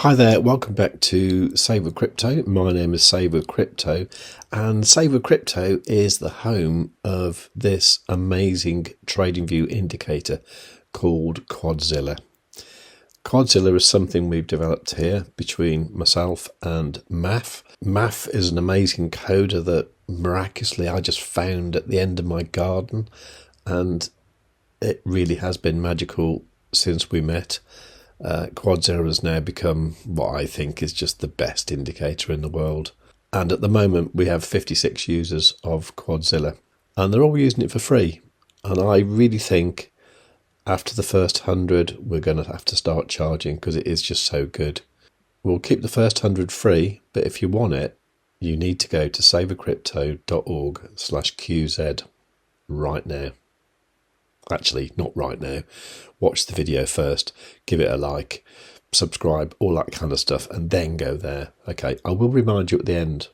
Hi there, welcome back to Save with Crypto. My name is Save with Crypto, and Save with Crypto is the home of this amazing TradingView indicator called Quadzilla. Quadzilla is something we've developed here between myself and MASSIV. MASSIV is an amazing coder that miraculously I just found at the end of my garden, and it really has been magical since we met. Quadzilla has now become what I think is just the best indicator in the world, and at the moment we have 56 users of Quadzilla and they're all using it for free, and I really think after the first 100 we're going to have to start charging because it is just so good. We'll keep the first 100 free, but if you want it you need to go to savewith.crypto.org/QZ right now. Actually, not right now. Watch the video first, give it a like, subscribe, all that kind of stuff, and then go there. Okay, I will remind you at the end.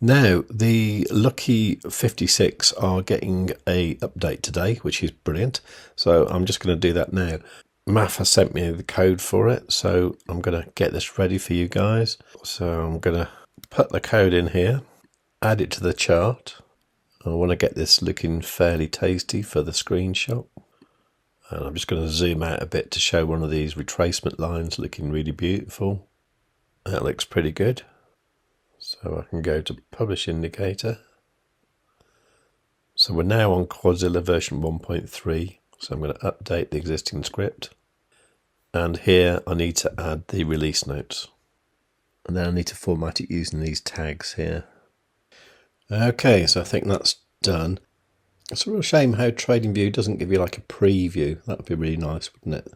Now, the lucky 56 are getting a update today, which is brilliant. So I'm just going to do that now. MASSIV has sent me the code for it, so I'm going to get this ready for you guys. So I'm going to put the code in here, add it to the chart. I want to get this looking fairly tasty for the screenshot. And I'm just going to zoom out a bit to show one of these retracement lines looking really beautiful. That looks pretty good. So I can go to Publish Indicator. So we're now on Quadzilla version 1.3. So I'm going to update the existing script. And here I need to add the release notes. And then I need to format it using these tags here. Okay, so I think that's done. It's a real shame how TradingView doesn't give you like a preview. That would be really nice, wouldn't it?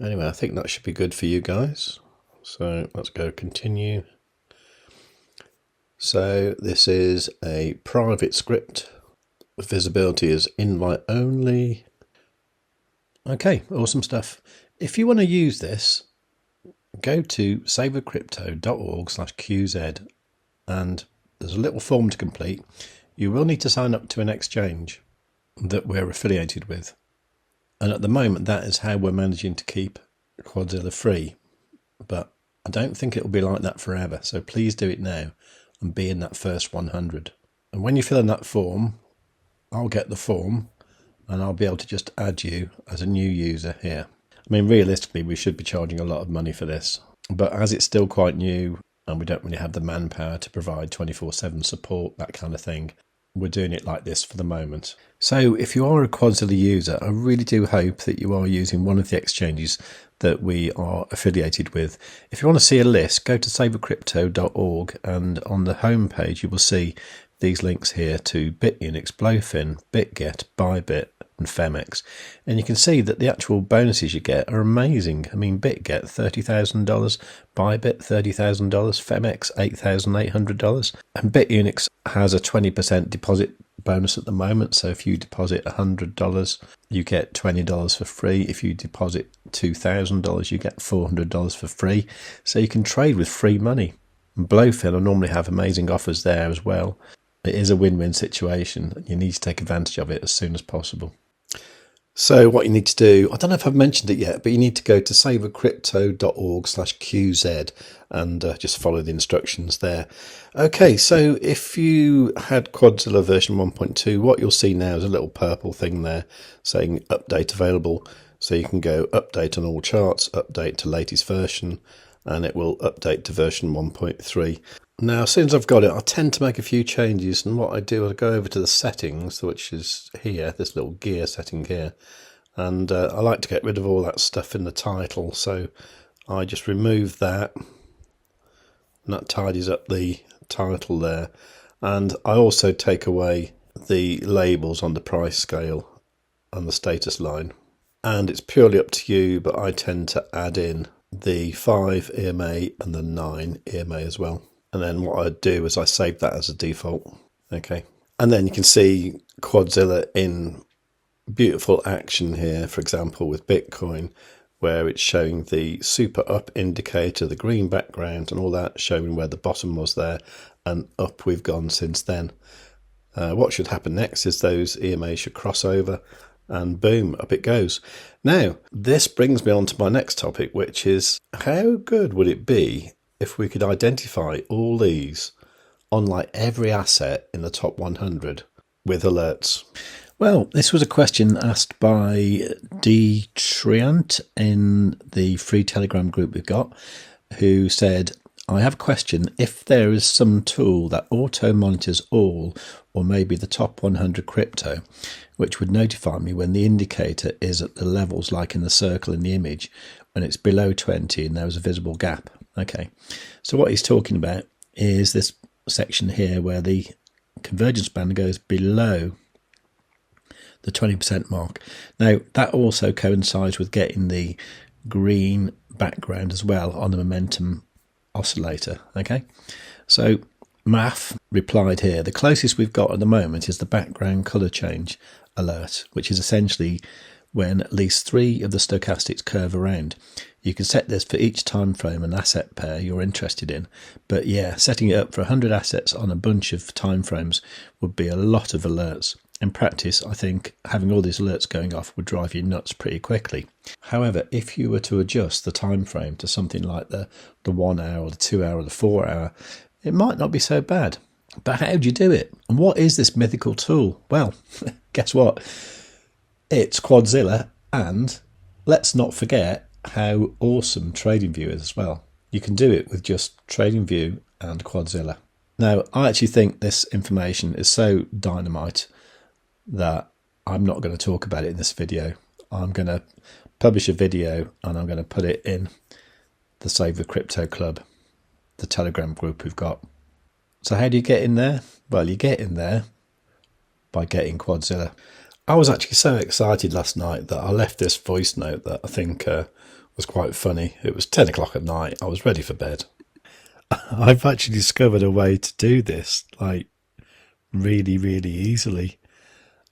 Anyway, I think that should be good for you guys. So let's go continue. So this is a private script. Visibility is invite only. Okay, awesome stuff. If you want to use this, go to savewithcrypto.org/QZ and there's a little form to complete. You will need to sign up to an exchange that we're affiliated with. And at the moment, that is how we're managing to keep Quadzilla free. But I don't think it will be like that forever. So please do it now and be in that first 100. And when you fill in that form, I'll get the form and I'll be able to just add you as a new user here. I mean, realistically, we should be charging a lot of money for this. But as it's still quite new, and we don't really have the manpower to provide 24/7 support, that kind of thing, we're doing it like this for the moment. So if you are a Quadzilla user, I really do hope that you are using one of the exchanges that we are affiliated with. If you want to see a list, go to savewithcrypto.org, and on the home page you will see these links here to Bitunix, Blofin, BitGet, Bybit and Phemex, and you can see that the actual bonuses you get are amazing. I mean, BitGet $30,000, Bybit $30,000, Phemex $8,800, and Bitunix has a 20% deposit bonus at the moment. So if you deposit $100 you get $20 for free. If you deposit $2,000 you get $400 for free. So you can trade with free money. And Blofin will normally have amazing offers there as well. It is a win-win situation. You need to take advantage of it as soon as possible. So what you need to do, I don't know if I've mentioned it yet, but you need to go to savewithcrypto.org/QZ and just follow the instructions there. Okay, so if you had Quadzilla version 1.2, what you'll see now is a little purple thing there saying update available. So you can go update on all charts, update to latest version, and it will update to version 1.3. Now, as soon as I've got it, I tend to make a few changes, and what I do is I go over to the settings, which is here, this little gear setting here, and I like to get rid of all that stuff in the title, so I just remove that, and that tidies up the title there. And I also take away the labels on the price scale and the status line, and it's purely up to you, but I tend to add in the 5 EMA and the 9 EMA as well. And then what I do is I save that as a default. Okay. And then you can see Quadzilla in beautiful action here, for example, with Bitcoin, where it's showing the super up indicator, the green background and all that, showing where the bottom was there, and up we've gone since then. What should happen next is those EMAs should cross over and boom, up it goes. Now, this brings me on to my next topic, which is how good would it be if we could identify all these on like every asset in the top 100 with alerts? Well, this was a question asked by D. Triant in the free Telegram group we've got, who said, I have a question. If there is some tool that auto monitors all or maybe the top 100 crypto, which would notify me when the indicator is at the levels like in the circle in the image, when it's below 20 and there's a visible gap. Okay, so what he's talking about is this section here where the convergence band goes below the 20% mark. Now, that also coincides with getting the green background as well on the momentum oscillator. Okay, so MASSIV replied here, the closest we've got at the moment is the background color change alert, which is essentially when at least 3 of the stochastics curve around. You can set this for each time frame and asset pair you're interested in, but yeah, setting it up for 100 assets on a bunch of time frames would be a lot of alerts. In practice, I think having all these alerts going off would drive you nuts pretty quickly. However, if you were to adjust the time frame to something like the 1 hour or the 2 hour or the 4 hour, it might not be so bad. But how do you do it? And what is this mythical tool? Well, guess what? It's Quadzilla, and let's not forget how awesome TradingView is as well. You can do it with just TradingView and Quadzilla. Now, I actually think this information is so dynamite that I'm not going to talk about it in this video. I'm going to publish a video and I'm going to put it in the Save With Crypto Club, the Telegram group we've got. So how do you get in there? Well, you get in there by getting Quadzilla. I was actually so excited last night that I left this voice note that I think was quite funny. It was 10 o'clock at night. I was ready for bed. I've actually discovered a way to do this, like really, really easily.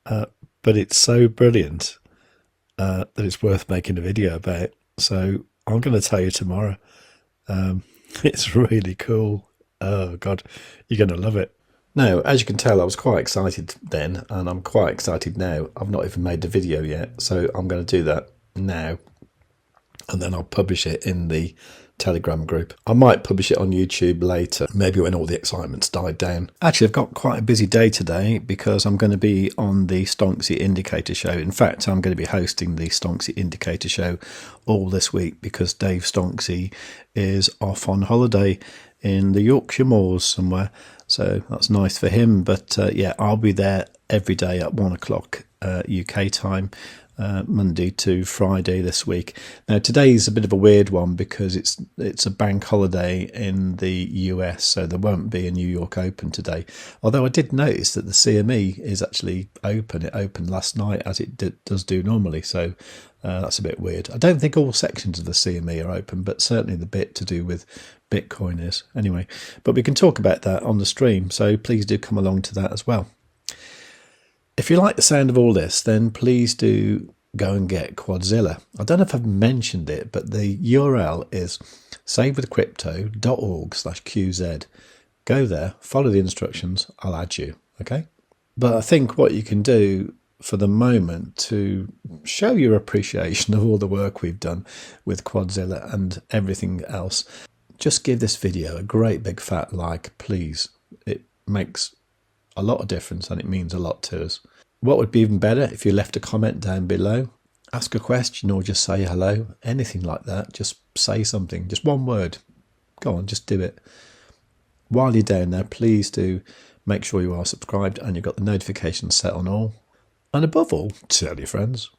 But it's so brilliant that it's worth making a video about. So I'm going to tell you tomorrow. It's really cool. Oh, God, you're going to love it. Now, as you can tell, I was quite excited then, and I'm quite excited now. I've not even made the video yet, so I'm going to do that now. And then I'll publish it in the Telegram group. I might publish it on YouTube later, maybe when all the excitement's died down. Actually, I've got quite a busy day today because I'm going to be on the Stonksy Indicator Show. In fact, I'm going to be hosting the Stonksy Indicator Show all this week because Dave Stonksy is off on holiday in the Yorkshire Moors somewhere. So that's nice for him. But yeah, I'll be there every day at 1 o'clock UK time. Monday to Friday this week. Now today's a bit of a weird one because it's a bank holiday in the US, so there won't be a New York Open today. Although I did notice that the CME is actually open. It opened last night as it does do normally, so that's a bit weird. I don't think all sections of the CME are open, but certainly the bit to do with Bitcoin is. Anyway, but we can talk about that on the stream, so please do come along to that as well. If you like the sound of all this, then please do go and get Quadzilla. I don't know if I've mentioned it, but the URL is savewithcrypto.org/QZ. Go there, follow the instructions, I'll add you, okay? But I think what you can do for the moment to show your appreciation of all the work we've done with Quadzilla and everything else, just give this video a great big fat like, please. It makes a lot of difference and it means a lot to us. What would be even better if you left a comment down below, ask a question or just say hello, anything like that. Just say something, just one word. Go on, just do it. While you're down there, please do make sure you are subscribed and you've got the notifications set on all. And above all, tell your friends.